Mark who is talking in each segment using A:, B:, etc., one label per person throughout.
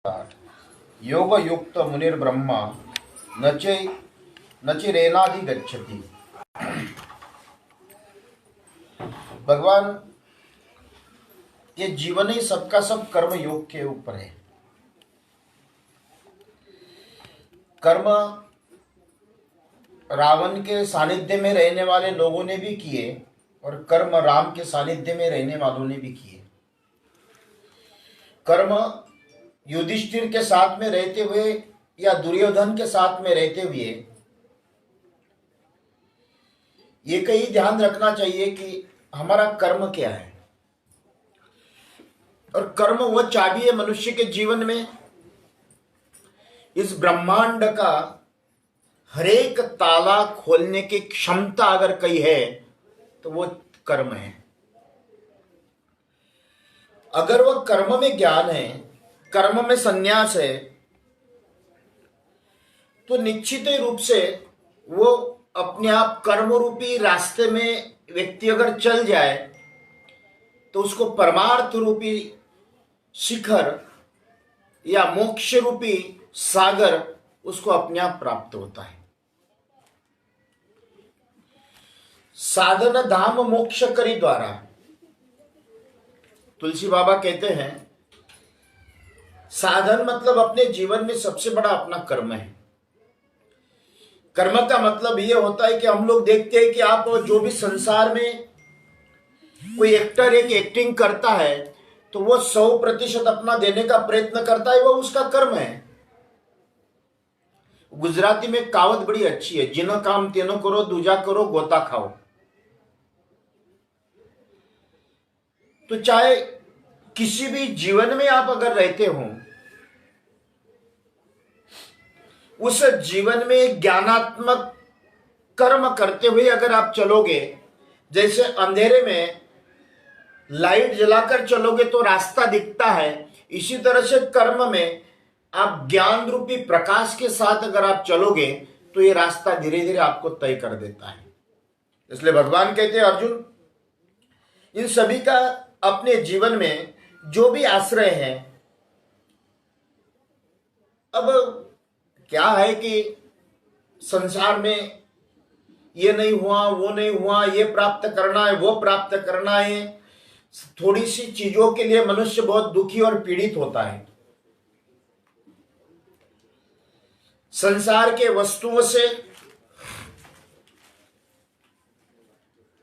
A: योग युक्त मुनिर्ब्रह्मा नचे नचिरेनादि गच्छति। भगवान, ये जीवन ही सबका सब कर्म योग के ऊपर है। कर्म रावण के सानिध्य में रहने वाले लोगों ने भी किए और कर्म राम के सानिध्य में रहने वालों ने भी किए। कर्म युधिष्ठिर के साथ में रहते हुए या दुर्योधन के साथ में रहते हुए ये कहीं ध्यान रखना चाहिए कि हमारा कर्म क्या है। और कर्म वह चाबी है मनुष्य के जीवन में। इस ब्रह्मांड का हरेक ताला खोलने की क्षमता अगर कहीं है तो वो कर्म है। अगर वह कर्म में ज्ञान है, कर्म में संन्यास है, तो निश्चित रूप से वो अपने आप कर्म रूपी रास्ते में व्यक्ति अगर चल जाए तो उसको परमार्थ रूपी शिखर या मोक्ष रूपी सागर उसको अपने आप प्राप्त होता है। साधन धाम मोक्ष करी द्वारा, तुलसी बाबा कहते हैं, साधन मतलब अपने जीवन में सबसे बड़ा अपना कर्म है। कर्म का मतलब यह होता है कि हम लोग देखते हैं कि आप जो भी संसार में कोई एक्टर एक एक्टिंग करता है तो वो 100% अपना देने का प्रयत्न करता है, वो उसका कर्म है। गुजराती में कहावत बड़ी अच्छी है, जिनो काम तेनो करो, दूजा करो, गोता खाओ। तो चाहे किसी भी जीवन में आप अगर रहते हो, उस जीवन में ज्ञानात्मक कर्म करते हुए अगर आप चलोगे, जैसे अंधेरे में लाइट जलाकर चलोगे तो रास्ता दिखता है, इसी तरह से कर्म में आप ज्ञान रूपी प्रकाश के साथ अगर आप चलोगे तो ये रास्ता धीरे धीरे आपको तय कर देता है। इसलिए भगवान कहते हैं, अर्जुन, इन सभी का अपने जीवन में जो भी आश्रय है। अब क्या है कि संसार में ये नहीं हुआ, वो नहीं हुआ, ये प्राप्त करना है, वो प्राप्त करना है, थोड़ी सी चीजों के लिए मनुष्य बहुत दुखी और पीड़ित होता है। संसार के वस्तुओं से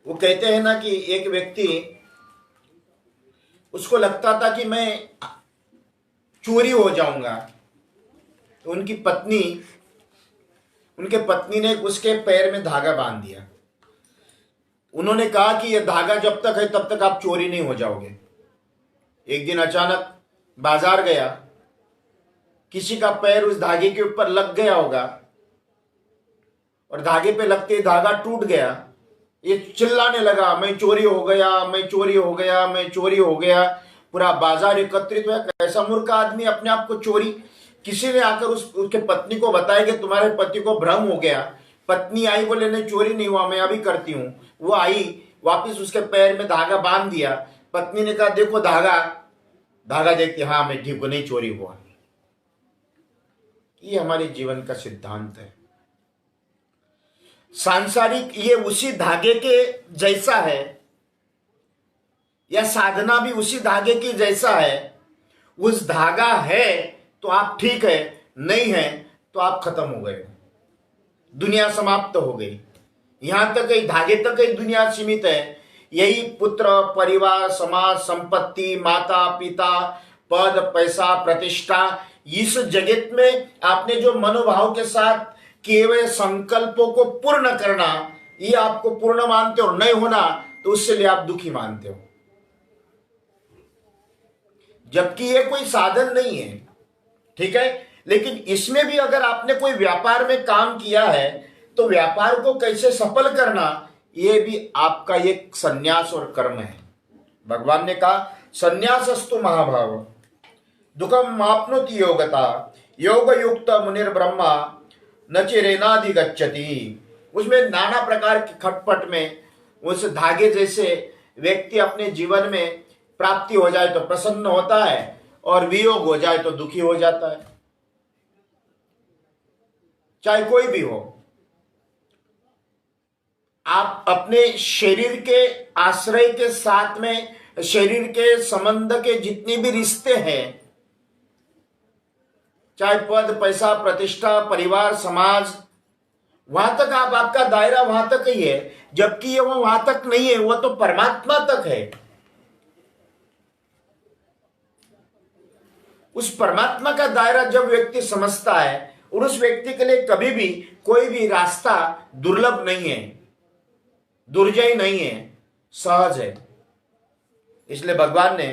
A: वो कहते हैं ना कि एक व्यक्ति, उसको लगता था कि मैं चोरी हो जाऊंगा, तो उनके पत्नी ने उसके पैर में धागा बांध दिया। उन्होंने कहा कि यह धागा जब तक है तब तक आप चोरी नहीं हो जाओगे। एक दिन अचानक बाजार गया, किसी का पैर उस धागे के ऊपर लग गया होगा और धागे पे लगते ही धागा टूट गया। ये चिल्लाने लगा, मैं चोरी हो गया, मैं चोरी हो गया, मैं चोरी हो गया। पूरा बाजार एकत्रित हुआ। कैसा मूर्ख आदमी अपने आप को चोरी। किसी ने आकर उसके पत्नी को बताया कि तुम्हारे पति को भ्रम हो गया। पत्नी आई, बोले नहीं चोरी नहीं हुआ, मैं अभी करती हूँ। वो आई, वापिस उसके पैर में धागा बांध दिया। पत्नी ने कहा, देखो धागा देखती, हाँ मैं ठीक हूं, नहीं चोरी हुआ। ये हमारे जीवन का सिद्धांत है। सांसारिक ये उसी धागे के जैसा है, या साधना भी उसी धागे की जैसा है। उस धागा है तो आप ठीक है, नहीं है तो आप खत्म हो गए, दुनिया समाप्त हो गई। यहां तक ही धागे तक ही दुनिया सीमित है। यही पुत्र, परिवार, समाज, संपत्ति, माता पिता, पद, पैसा, प्रतिष्ठा, इस जगत में आपने जो मनोभाव के साथ किए हुए संकल्पों को पूर्ण करना, ये आपको पूर्ण मानते हो। नहीं होना तो उससे लिए आप दुखी मानते हो, जबकि ये कोई साधन नहीं है। ठीक है, लेकिन इसमें भी अगर आपने कोई व्यापार में काम किया है तो व्यापार को कैसे सफल करना, ये भी आपका एक संन्यास और कर्म है। भगवान ने कहा, संन्यासस्तु महाभाव दुखम मापनोति योगता योग युक्त मुनिर्ब्रह्मा नचिरेनादि गच्छति। उसमें नाना प्रकार के खटपट में उस धागे जैसे व्यक्ति अपने जीवन में प्राप्ति हो जाए तो प्रसन्न होता है, और वियोग हो जाए तो दुखी हो जाता है, चाहे कोई भी हो। आप अपने शरीर के आश्रय के साथ में, शरीर के संबंध के जितने भी रिश्ते हैं, चाहे पद, पैसा, प्रतिष्ठा, परिवार, समाज, वहां तक आपका दायरा वहां तक ही है, जबकि ये वो वहां तक नहीं है, वो तो परमात्मा तक है। उस परमात्मा का दायरा जब व्यक्ति समझता है, और उस व्यक्ति के लिए कभी भी कोई भी रास्ता दुर्लभ नहीं है, दुर्जय नहीं है, सहज है। इसलिए भगवान ने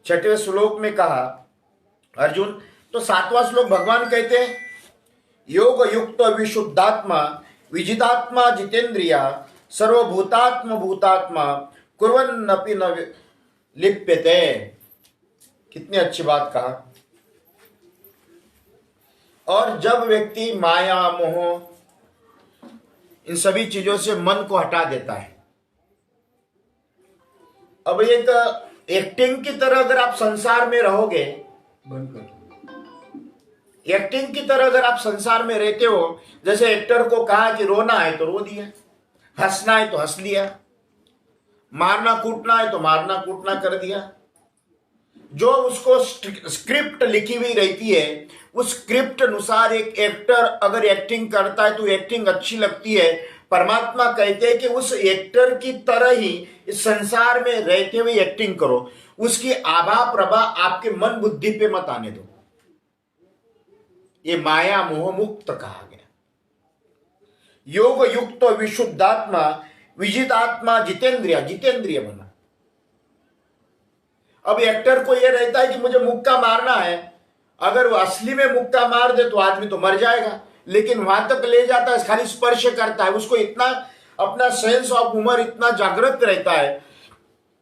A: 6वें श्लोक में कहा, अर्जुन, तो 7वां श्लोक भगवान कहते हैं, योग युक्त विशुद्धात्मा विजितात्मा जितेंद्रिया सर्वभूतात्म भूतात्मा कुर्वन्नपि न लिप्यते। कितनी अच्छी बात कहा। और जब व्यक्ति माया, मोह, इन सभी चीजों से मन को हटा देता है, अब एक एक्टिंग की तरह अगर आप संसार में रहोगे, एक्टिंग की तरह अगर आप संसार में रहते हो, जैसे एक्टर को कहा कि रोना है तो रो दिया, हंसना है तो हंस लिया, मारना कूटना है तो मारना कूटना कर दिया। जो उसको स्क्रिप्ट लिखी हुई रहती है, उस स्क्रिप्ट अनुसार एक एक्टर अगर एक्टिंग करता है तो एक्टिंग अच्छी लगती है। परमात्मा कहते हैं कि उस एक्टर की तरह ही इस संसार में रहते हुए एक्टिंग करो, उसकी आभा प्रभा आपके मन बुद्धि पे मत आने दो। ये माया मोह मुक्त कहा गया। योग युक्त विशुद्धात्मा विजितात्मा जितेंद्रिय, जितेंद्रिय बना। अब एक्टर को यह रहता है कि मुझे मुक्का मारना है, अगर वो असली में मुक्का मार दे तो आदमी तो मर जाएगा, लेकिन वहां तक ले जाता है, खाली स्पर्श करता है। उसको इतना अपना सेंस ऑफ ह्यूमर इतना जागृत रहता है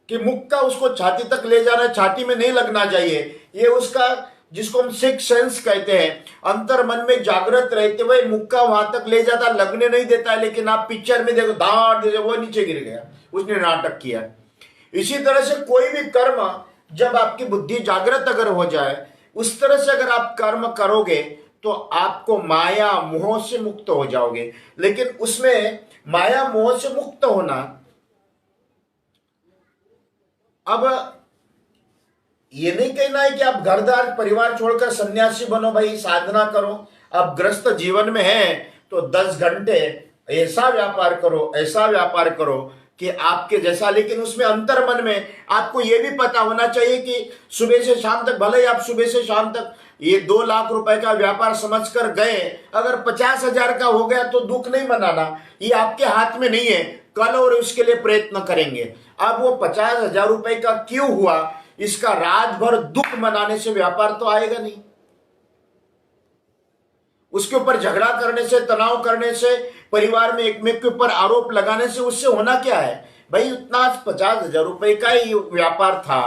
A: कि मुक्का उसको छाती तक ले जाना है, छाती में नहीं लगना चाहिए। ये उसका, जिसको हम सिक्स सेंस कहते हैं, अंतर मन में जागृत रहते हुए मुक्का वहां तक ले जाता, लगने नहीं देता है। लेकिन आप पिक्चर में देखो, धाड़ दे वो नीचे गिर गया, उसने नाटक किया। इसी तरह से कोई भी कर्म जब आपकी बुद्धि जागृत अगर हो जाए, उस तरह से अगर आप कर्म करोगे तो आपको माया मोह से मुक्त हो जाओगे। लेकिन उसमें माया मोह से मुक्त होना, अब ये नहीं कहना है कि आप घरदार परिवार छोड़कर सन्यासी बनो, भाई साधना करो। आप ग्रस्त जीवन में हैं तो 10 घंटे ऐसा व्यापार करो, ऐसा व्यापार करो कि आपके जैसा, लेकिन उसमें अंतर मन में आपको यह भी पता होना चाहिए कि सुबह से शाम तक, भले ही आप सुबह से शाम तक ये 2 लाख रुपए का व्यापार समझकर गए, अगर 50,000 का हो गया तो दुख नहीं मनाना, ये आपके हाथ में नहीं है। कल और उसके लिए प्रयत्न करेंगे। अब वो 50,000 रुपए का क्यों हुआ, इसका रात भर दुख मनाने से व्यापार तो आएगा नहीं। उसके ऊपर झगड़ा करने से, तनाव करने से, परिवार में एक के ऊपर आरोप लगाने से उससे होना क्या है भाई। उतना 50,000 रुपए का ही व्यापार था,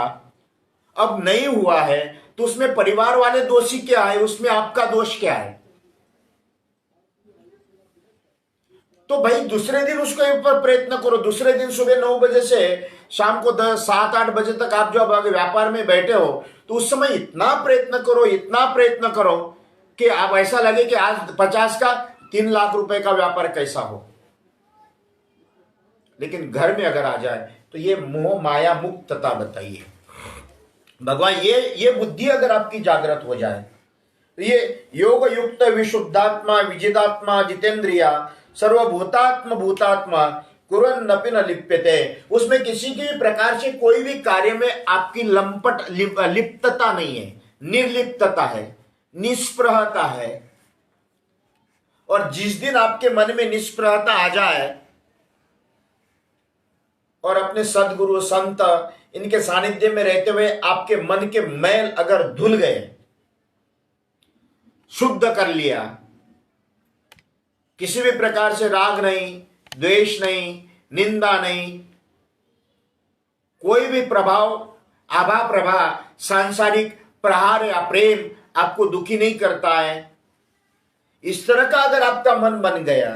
A: अब नहीं हुआ है तो उसमें परिवार वाले दोषी क्या है, उसमें आपका दोष क्या है। तो भाई दूसरे दिन उसके ऊपर प्रयत्न करो। दूसरे दिन सुबह 9 बजे से शाम को 7-8 बजे तक आप जब व्यापार में बैठे हो तो उस समय इतना प्रयत्न करो, इतना प्रयत्न करो कि आप ऐसा लगे कि आज 50 का 3 लाख रुपए का व्यापार कैसा हो। लेकिन घर में अगर आ जाए तो ये मोह माया मुक्तता बताइए भगवान। ये बुद्धि अगर आपकी जागृत हो जाए तो ये योग युक्त विशुद्धात्मा विजितात्मा जितेंद्रिया सर्वभूतात्म भूतात्मा कुर्वन्नपि न लिप्यते। उसमें किसी की भी प्रकार से कोई भी कार्य में आपकी लिप्तता नहीं है, निर्लिप्तता है, निष्प्रहता है। और जिस दिन आपके मन में निष्प्रहता आ जाए और अपने सदगुरु संत इनके सानिध्य में रहते हुए आपके मन के मैल अगर धुल गए, शुद्ध कर लिया, किसी भी प्रकार से राग नहीं, द्वेष नहीं, निंदा नहीं, कोई भी प्रभाव, आभा प्रभाव, सांसारिक प्रहार या प्रेम आपको दुखी नहीं करता है, इस तरह का अगर आपका मन बन गया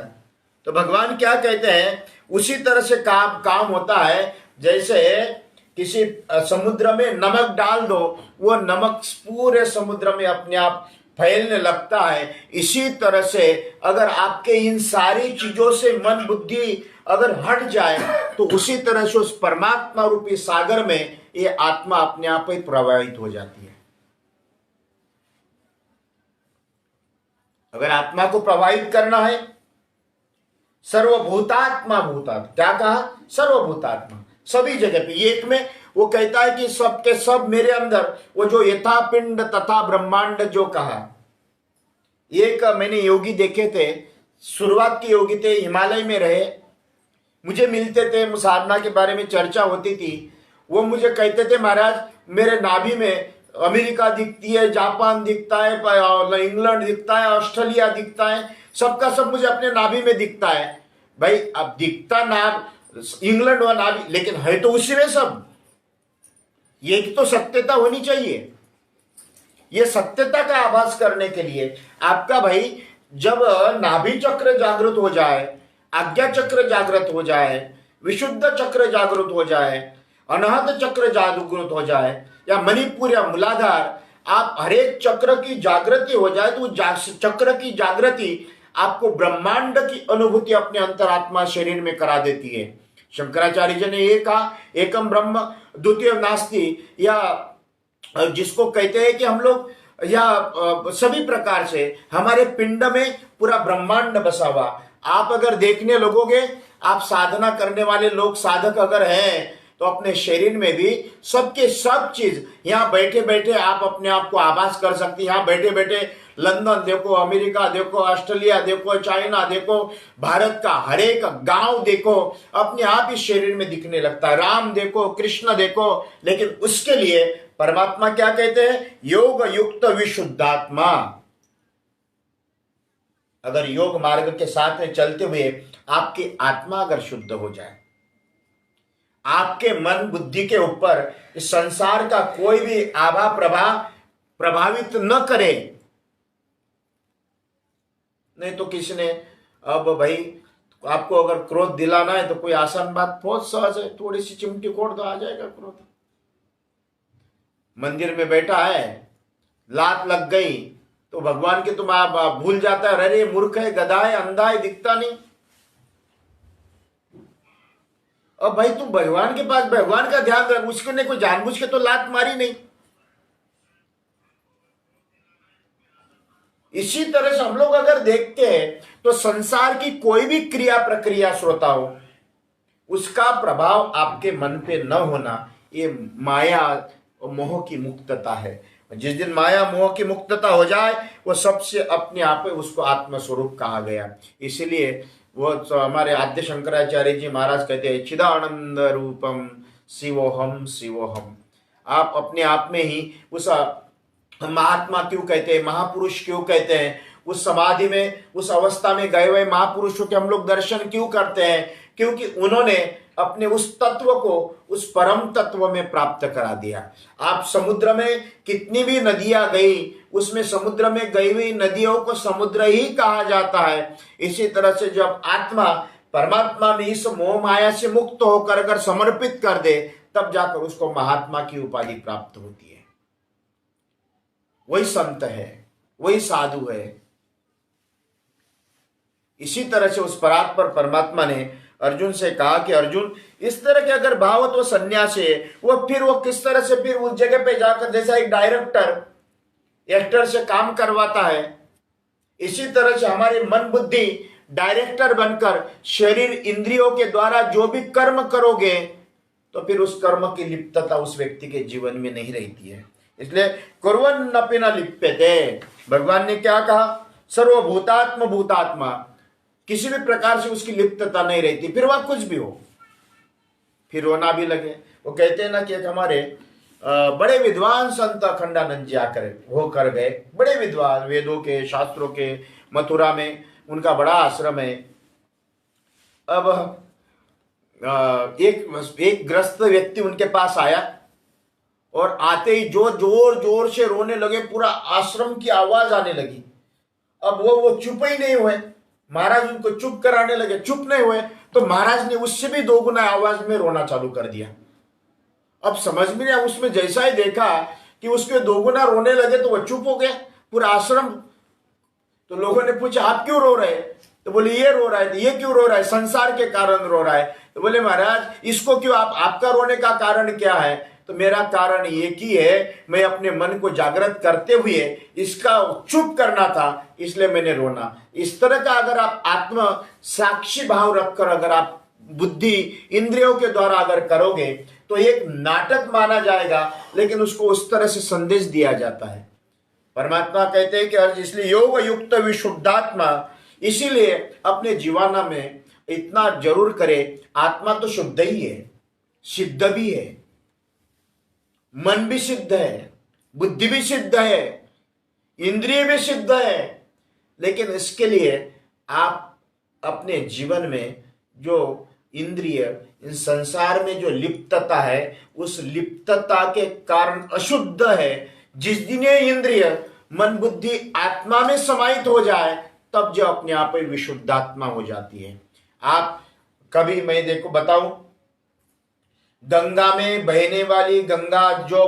A: तो भगवान क्या कहते हैं, उसी तरह से काम होता है जैसे किसी समुद्र में नमक डाल दो, वो नमक पूरे समुद्र में अपने आप फैलने लगता है। इसी तरह से अगर आपके इन सारी चीजों से मन बुद्धि अगर हट जाए तो उसी तरह से उस परमात्मा रूपी सागर में ये आत्मा अपने आप ही प्रवाहित हो जाती है। अगर आत्मा को प्रवाहित करना है, सर्वभूतात्मा भूतात्मा, क्या कहा? सर्वभूतात्मा, सभी जगह पे। एक में वो कहता है कि सब के सब मेरे अंदर, वो जो यथा पिंड तथा ब्रह्मांड जो कहा। एक मैंने योगी देखे थे, शुरुआत के योगी थे, हिमालय में रहे, मुझे मिलते थे, साधना के बारे में चर्चा होती थी। वो मुझे कहते थे, महाराज मेरे नाभि में अमेरिका दिखती है, जापान दिखता है, इंग्लैंड दिखता है, ऑस्ट्रेलिया दिखता है, सबका सब मुझे अपने नाभि में दिखता है। भाई अब दिखता नाभ इंग्लैंड व नाभि, लेकिन है तो उसी में सब। ये तो सत्यता होनी चाहिए। ये सत्यता का आभास करने के लिए आपका भाई जब नाभि चक्र जागृत हो जाए, आज्ञा चक्र जागृत हो जाए, विशुद्ध चक्र जागृत हो जाए, अनाहत चक्र जागृत हो जाए, या मणिपुर या मूलाधार, आप हरेक चक्र की जागृति हो जाए तो चक्र की जागृति आपको ब्रह्मांड की अनुभूति अपने अंतरात्मा शरीर में करा देती है। शंकराचार्य जी ने ये कहा, एकम ब्रह्म द्वितीय नास्ति, या जिसको कहते हैं कि हम लोग या सभी प्रकार से हमारे पिंड में पूरा ब्रह्मांड बसा हुआ। आप अगर देखने लगोगे, आप साधना करने वाले लोग, साधक अगर हैं, तो अपने शरीर में भी सबके सब चीज यहाँ बैठे बैठे आप अपने आप को आभास कर सकते हैं। यहाँ बैठे बैठे लंदन देखो, अमेरिका देखो, ऑस्ट्रेलिया देखो, चाइना देखो, भारत का हर एक गांव देखो, अपने आप इस शरीर में दिखने लगता है। राम देखो, कृष्ण देखो, लेकिन उसके लिए परमात्मा क्या कहते हैं? योग युक्त विशुद्धात्मा। अगर योग मार्ग के साथ में चलते हुए आपकी आत्मा अगर शुद्ध हो जाए, आपके मन बुद्धि के ऊपर इस संसार का कोई भी आभा प्रभावित न करे, नहीं तो किसी ने, अब भाई आपको अगर क्रोध दिलाना है तो कोई आसान बात बहुत सहज है, थोड़ी सी चिमटी खोड़ दो, आ जाएगा क्रोध। मंदिर में बैठा है, लात लग गई तो भगवान के तुम आप भूल जाता है, अरे मूर्ख है, गधा है, अंधा है, दिखता नहीं। अब भाई तुम भगवान के पास भगवान का ध्यान रख, उसने कोई जानबूझ के तो लात मारी नहीं। इसी तरह से हम लोग अगर देखते हैं तो संसार की कोई भी क्रिया प्रक्रिया श्रोता हो, उसका प्रभाव आपके मन पे न होना, ये माया और मोह की मुक्तता है। जिस दिन माया मोह की मुक्तता हो जाए, वो सबसे अपने आप उसको आत्मस्वरूप कहा गया। इसीलिए वो हमारे आद्य शंकराचार्य जी महाराज कहते हैं, चिदानंद रूपम शिवोहम शिवोहम। आप अपने आप में ही उस महात्मा क्यों कहते हैं, महापुरुष क्यों कहते हैं, उस समाधि में, उस अवस्था में गए हुए महापुरुषों के हम लोग दर्शन क्यों करते हैं? क्योंकि उन्होंने अपने उस तत्व को उस परम तत्व में प्राप्त करा दिया। आप समुद्र में कितनी भी नदियां गई, उसमें समुद्र में गई हुई नदियों को समुद्र ही कहा जाता है। इसी तरह से जब आत्मा परमात्मा में इस मोह माया से मुक्त होकर अगर समर्पित कर दे, तब जाकर उसको महात्मा की उपाधि प्राप्त होती है। वही संत है, वही साधु है। इसी तरह से उस परात्पर परमात्मा ने अर्जुन से कहा कि अर्जुन, इस तरह के अगर भावत वो सन्यासी है, वो किस तरह से फिर उस जगह पे जाकर, जैसा एक डायरेक्टर एक्टर से काम करवाता है, इसी तरह से हमारी मन बुद्धि डायरेक्टर बनकर शरीर इंद्रियों के द्वारा जो भी कर्म करोगे, तो फिर उस कर्म की लिप्तता उस व्यक्ति के जीवन में नहीं रहती है। इसलिए कुर्वन्नपि न लिप्यते, भगवान ने क्या कहा? सर्वभूतात्म भूतात्मा, किसी भी प्रकार से उसकी लिप्तता नहीं रहती, फिर वह कुछ भी हो, फिर रोना भी लगे। वो कहते हैं ना कि एक हमारे बड़े विद्वान संत अखंडानंद जी आकर होकर गए, बड़े विद्वान, वेदों के शास्त्रों के, मथुरा में उनका बड़ा आश्रम है। अब एक ग्रस्त व्यक्ति उनके पास आया और आते ही जो जोर जोर से रोने लगे, पूरा आश्रम की आवाज आने लगी। अब वो चुप ही नहीं हुए, महाराज उनको चुप कराने लगे, चुप नहीं हुए तो महाराज ने उससे भी दोगुना आवाज में रोना चालू कर दिया। अब समझ में नहीं आया, उसमें जैसा ही देखा कि उसके दोगुना रोने लगे तो वो चुप हो गया। पूरा आश्रम, तो लोगों ने पूछा आप क्यों रो रहे? तो बोले ये रो रहा है। तो ये क्यों रो रहा है? संसार के कारण रो रहा है। तो बोले महाराज इसको क्यों, आपका रोने का कारण क्या है? तो मेरा कारण एक ही है, मैं अपने मन को जागृत करते हुए इसका चुप करना था, इसलिए मैंने रोना। इस तरह का अगर आप आत्म साक्षी भाव रखकर अगर आप बुद्धि इंद्रियों के द्वारा अगर करोगे तो एक नाटक माना जाएगा, लेकिन उसको उस तरह से संदेश दिया जाता है। परमात्मा कहते हैं कि अर्जुन इसलिए योग युक्त विशुद्धात्मा, इसीलिए अपने जीवन में इतना जरूर करे, आत्मा तो शुद्ध ही है, सिद्ध भी है, मन भी सिद्ध है, बुद्धि भी सिद्ध है, इंद्रिय भी सिद्ध है, लेकिन इसके लिए आप अपने जीवन में जो इंद्रिय, इन संसार में जो लिप्तता है, उस लिप्तता के कारण अशुद्ध है। जिस दिन ये इंद्रिय मन बुद्धि आत्मा में समाहित हो जाए तब जो अपने आप ही विशुद्धात्मा हो जाती है। आप कभी, मैं देखो बताऊं, गंगा में बहने वाली गंगा जो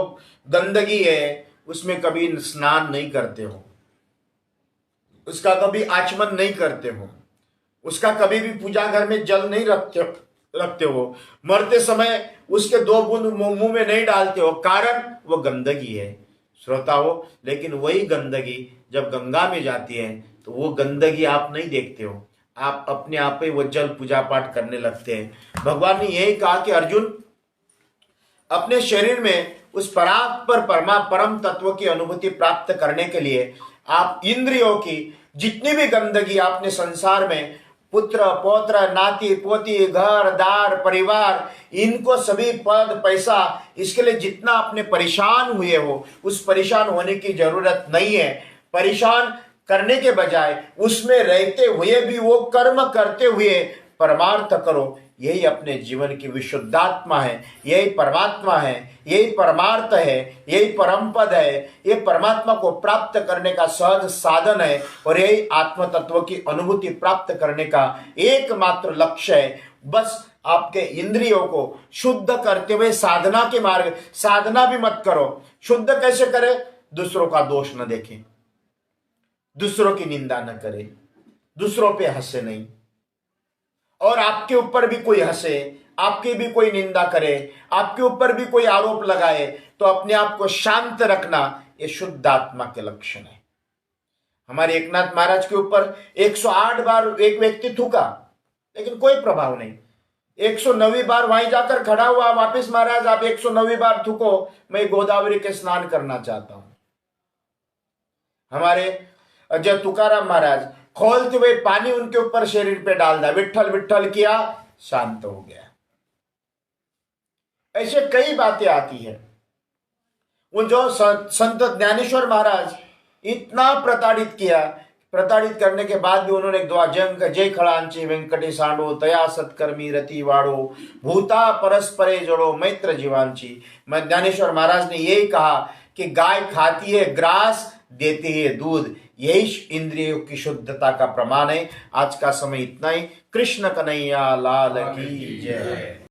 A: गंदगी है उसमें कभी स्नान नहीं करते हो, उसका कभी आचमन नहीं करते हो, उसका कभी भी पूजा घर में जल नहीं रखते हो, मरते समय उसके 2 बूंद मुंह में नहीं डालते हो, कारण वो गंदगी है श्रोताओं। लेकिन वही गंदगी जब गंगा में जाती है तो वो गंदगी आप नहीं देखते हो, आप अपने आप ही वो जल पूजा पाठ करने लगते हैं। भगवान ने यही कहा कि अर्जुन अपने शरीर में उस परम तत्व की अनुभूति प्राप्त करने के लिए आप इंद्रियों की जितनी भी गंदगी आपने संसार में पुत्र पौत्र नाती पोती घर दार परिवार, इनको सभी पद पैसा, इसके लिए जितना आपने परेशान हुए हो, उस परेशान होने की जरूरत नहीं है। परेशान करने के बजाय उसमें रहते हुए भी वो कर्म करते हुए परमार्थ करो। यही अपने जीवन की विशुद्धात्मा है, यही परमात्मा है, यही परमार्थ है, यही परम पद है। ये परमात्मा को प्राप्त करने का सहज साधन है और यही आत्म तत्व की अनुभूति प्राप्त करने का एकमात्र लक्ष्य है। बस आपके इंद्रियों को शुद्ध करते हुए साधना के मार्ग, साधना भी मत करो। शुद्ध कैसे करें? दूसरों का दोष न देखें, दूसरों की निंदा न करें, दूसरों पे हंसे नहीं, और आपके ऊपर भी कोई हंसे, आपकी भी कोई निंदा करे, आपके ऊपर भी कोई आरोप लगाए तो अपने आप को शांत रखना, ये शुद्ध आत्मा के लक्षण है। हमारे एकनाथ महाराज के ऊपर 108 बार एक व्यक्ति थूका, लेकिन कोई प्रभाव नहीं। 109वीं बार वहीं जाकर खड़ा हुआ, वापिस महाराज आप 109वीं बार थूको, मैं गोदावरी के स्नान करना चाहता हूं। हमारे अजय तुकाराम महाराज खोलते हुए पानी उनके ऊपर शरीर पे डाल दिया, विट्ठल विट्ठल किया, शांत हो गया। ऐसे कई बातें आती है। वो जो संत ज्ञानेश्वर महाराज इतना प्रताड़ित किया, प्रताड़ित करने के बाद भी उन्होंने दुआ जय खड़ांची वेंकटे सांडो तया सत्कर्मी रति वाड़ो भूता परस्परे जोड़ो मैत्र जीवांची। मैं ज्ञानेश्वर महाराज ने यही कहा कि गाय खाती है ग्रास, देती है दूध, यही इंद्रियों की शुद्धता का प्रमाण है। आज का समय इतना ही। कृष्ण कन्हैया लाल की जय।